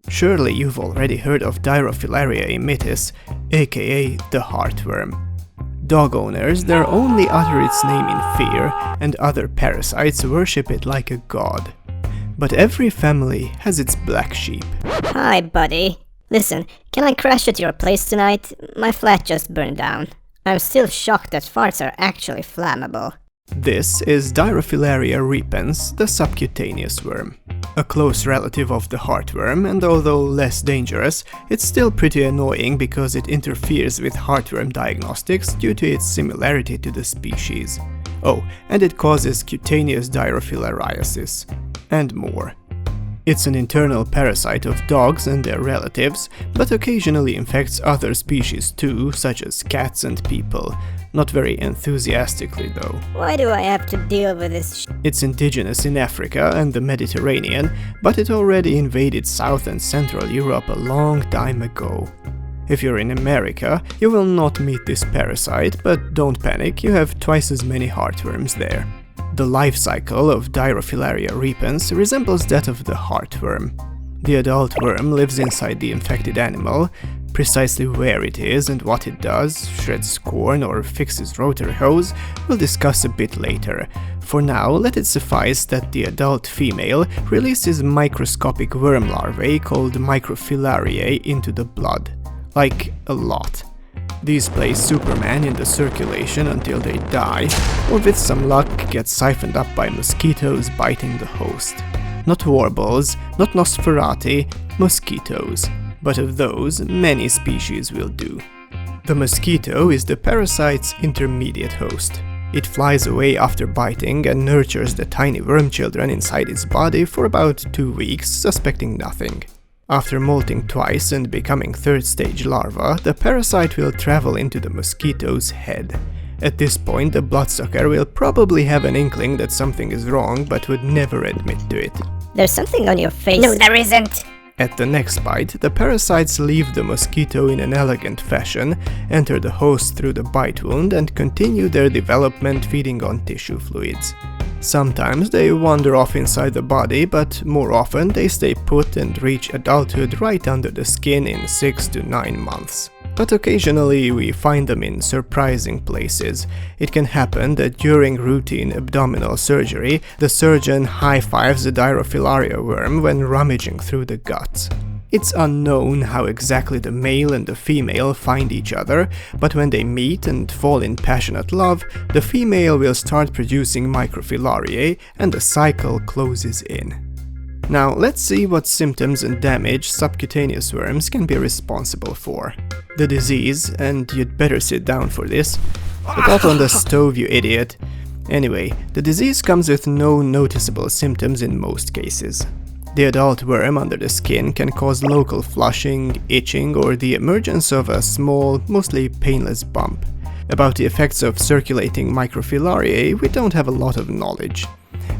Surely you've already heard of Dirofilaria immitis, aka the heartworm. Dog owners dare only utter its name in fear, and other parasites worship it like a god. But every family has its black sheep. Hi, buddy. Listen, can I crash at your place tonight? My flat just burned down. I'm still shocked that farts are actually flammable. This is Dirofilaria repens, the subcutaneous worm. A close relative of the heartworm, and although less dangerous, it's still pretty annoying because it interferes with heartworm diagnostics due to its similarity to the species. Oh, and it causes cutaneous dirofilariosis. And more. It's an internal parasite of dogs and their relatives, but occasionally infects other species too, such as cats and people. Not very enthusiastically though. Why do I have to deal with this It's indigenous in Africa and the Mediterranean, but it already invaded South and Central Europe a long time ago. If you're in America, you will not meet this parasite, but don't panic, you have twice as many heartworms there. The life cycle of Dirofilaria repens resembles that of the heartworm. The adult worm lives inside the infected animal. Precisely where it is and what it does, shreds corn or fixes rotary hose, we'll discuss a bit later. For now, let it suffice that the adult female releases microscopic worm larvae called microfilariae into the blood. Like, a lot. These play Superman in the circulation until they die, or with some luck get siphoned up by mosquitoes biting the host. Not warbles, not Nosferati, mosquitoes. But of those, many species will do. The mosquito is the parasite's intermediate host. It flies away after biting and nurtures the tiny worm children inside its body for about 2 weeks, suspecting nothing. After molting twice and becoming third-stage larva, the parasite will travel into the mosquito's head. At this point, the bloodsucker will probably have an inkling that something is wrong, but would never admit to it. There's something on your face. No, there isn't. At the next bite, the parasites leave the mosquito in an elegant fashion, enter the host through the bite wound, and continue their development feeding on tissue fluids. Sometimes they wander off inside the body, but more often they stay put and reach adulthood right under the skin in 6 to 9 months. But occasionally we find them in surprising places. It can happen that during routine abdominal surgery, the surgeon high-fives a Dirofilaria worm when rummaging through the guts. It's unknown how exactly the male and the female find each other, but when they meet and fall in passionate love, the female will start producing microfilariae and the cycle closes in. Now let's see what symptoms and damage subcutaneous worms can be responsible for. The disease, and you'd better sit down for this. Put that on the stove, you idiot. Anyway, the disease comes with no noticeable symptoms in most cases. The adult worm under the skin can cause local flushing, itching, or the emergence of a small, mostly painless bump. About the effects of circulating microfilariae, we don't have a lot of knowledge.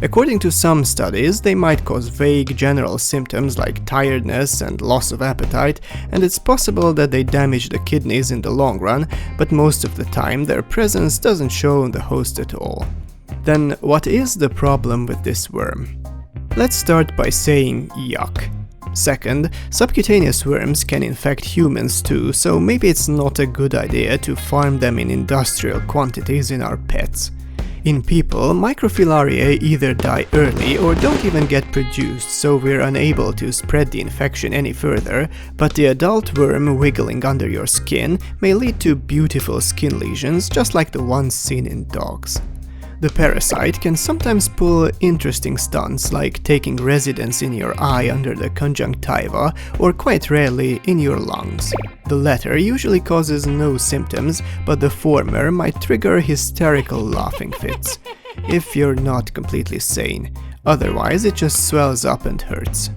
According to some studies, they might cause vague general symptoms like tiredness and loss of appetite, and it's possible that they damage the kidneys in the long run, but most of the time their presence doesn't show on the host at all. Then what is the problem with this worm? Let's start by saying yuck. Second, subcutaneous worms can infect humans too, so maybe it's not a good idea to farm them in industrial quantities in our pets. In people, microfilariae either die early or don't even get produced, so we're unable to spread the infection any further, but the adult worm wiggling under your skin may lead to beautiful skin lesions just like the ones seen in dogs. The parasite can sometimes pull interesting stunts like taking residence in your eye under the conjunctiva or quite rarely in your lungs. The latter usually causes no symptoms, but the former might trigger hysterical laughing fits, if you're not completely sane. Otherwise it just swells up and hurts.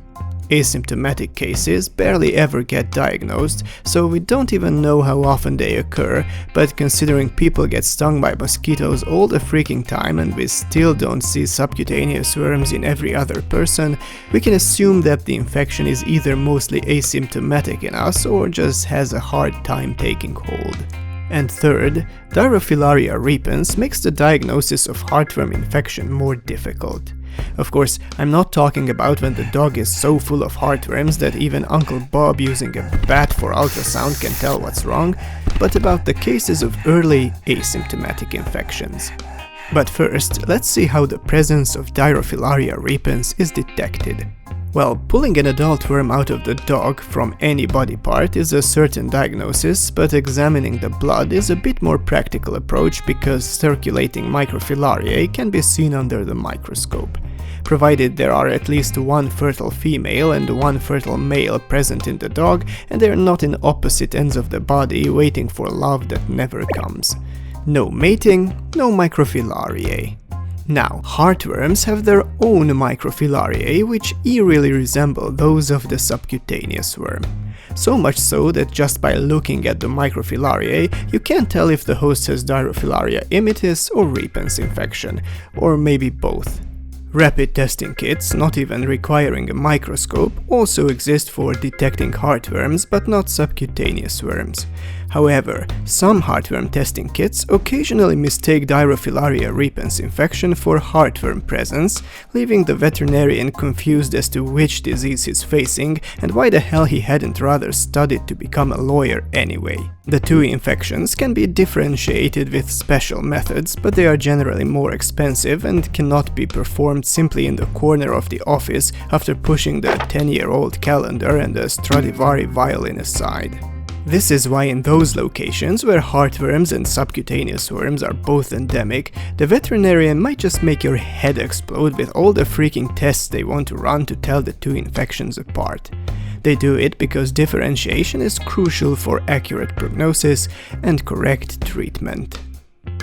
Asymptomatic cases barely ever get diagnosed, so we don't even know how often they occur, but considering people get stung by mosquitoes all the freaking time and we still don't see subcutaneous worms in every other person, we can assume that the infection is either mostly asymptomatic in us or just has a hard time taking hold. And third, Dirofilaria repens makes the diagnosis of heartworm infection more difficult. Of course, I'm not talking about when the dog is so full of heartworms that even Uncle Bob using a bat for ultrasound can tell what's wrong, but about the cases of early asymptomatic infections. But first, let's see how the presence of Dirofilaria repens is detected. Well, pulling an adult worm out of the dog from any body part is a certain diagnosis, but examining the blood is a bit more practical approach because circulating microfilariae can be seen under the microscope. Provided there are at least one fertile female and one fertile male present in the dog, and they are not in opposite ends of the body waiting for love that never comes. No mating, no microfilariae. Now, heartworms have their own microfilariae which eerily resemble those of the subcutaneous worm. So much so that just by looking at the microfilariae, you can't tell if the host has Dirofilaria immitis or repens infection, or maybe both. Rapid testing kits, not even requiring a microscope, also exist for detecting heartworms but not subcutaneous worms. However, some heartworm testing kits occasionally mistake Dirofilaria repens infection for heartworm presence, leaving the veterinarian confused as to which disease he's facing and why the hell he hadn't rather studied to become a lawyer anyway. The two infections can be differentiated with special methods, but they are generally more expensive and cannot be performed simply in the corner of the office after pushing the 10-year-old calendar and a Stradivari violin aside. This is why in those locations where heartworms and subcutaneous worms are both endemic, the veterinarian might just make your head explode with all the freaking tests they want to run to tell the two infections apart. They do it because differentiation is crucial for accurate prognosis and correct treatment.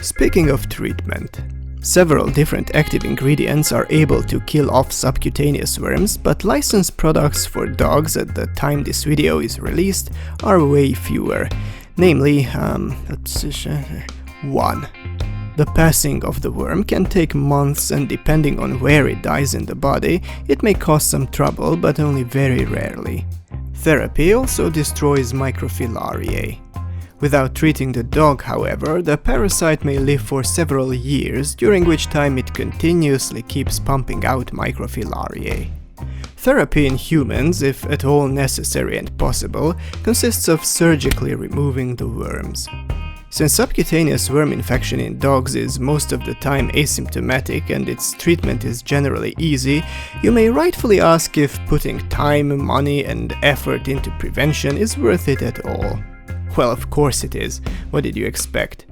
Speaking of treatment, several different active ingredients are able to kill off subcutaneous worms, but licensed products for dogs at the time this video is released are way fewer. Namely, 1. The passing of the worm can take months, and depending on where it dies in the body, it may cause some trouble, but only very rarely. Therapy also destroys microfilariae. Without treating the dog, however, the parasite may live for several years, during which time it continuously keeps pumping out microfilariae. Therapy in humans, if at all necessary and possible, consists of surgically removing the worms. Since subcutaneous worm infection in dogs is most of the time asymptomatic and its treatment is generally easy, you may rightfully ask if putting time, money and effort into prevention is worth it at all. Well, of course it is. What did you expect?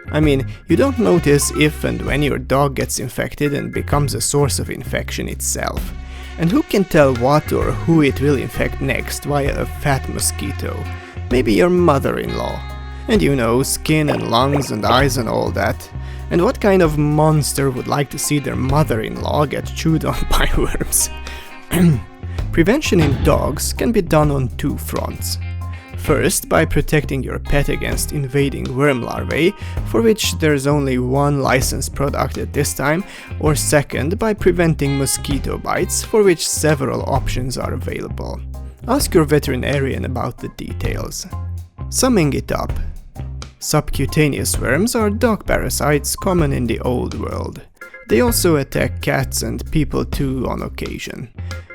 I mean, you don't notice if and when your dog gets infected and becomes a source of infection itself. And who can tell what or who it will infect next via a fat mosquito? Maybe your mother-in-law. And you know, skin and lungs and eyes and all that. And what kind of monster would like to see their mother-in-law get chewed on by worms? Prevention in dogs can be done on two fronts. First, by protecting your pet against invading worm larvae, for which there's only one licensed product at this time, or second, by preventing mosquito bites, for which several options are available. Ask your veterinarian about the details. Summing it up, subcutaneous worms are dog parasites common in the old world. They also attack cats and people too on occasion.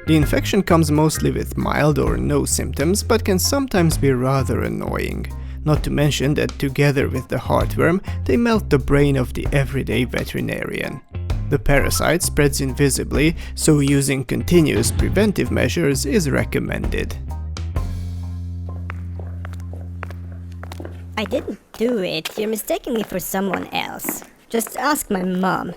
The infection comes mostly with mild or no symptoms, but can sometimes be rather annoying. Not to mention that together with the heartworm, they melt the brain of the everyday veterinarian. The parasite spreads invisibly, so using continuous preventive measures is recommended. I didn't do it. You're mistaking me for someone else. Just ask my mom.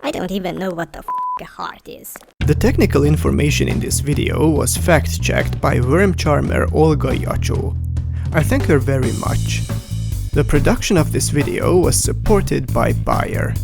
I don't even know what the a heart is. The technical information in this video was fact-checked by worm charmer Olga Yacho. I thank her very much. The production of this video was supported by Bayer.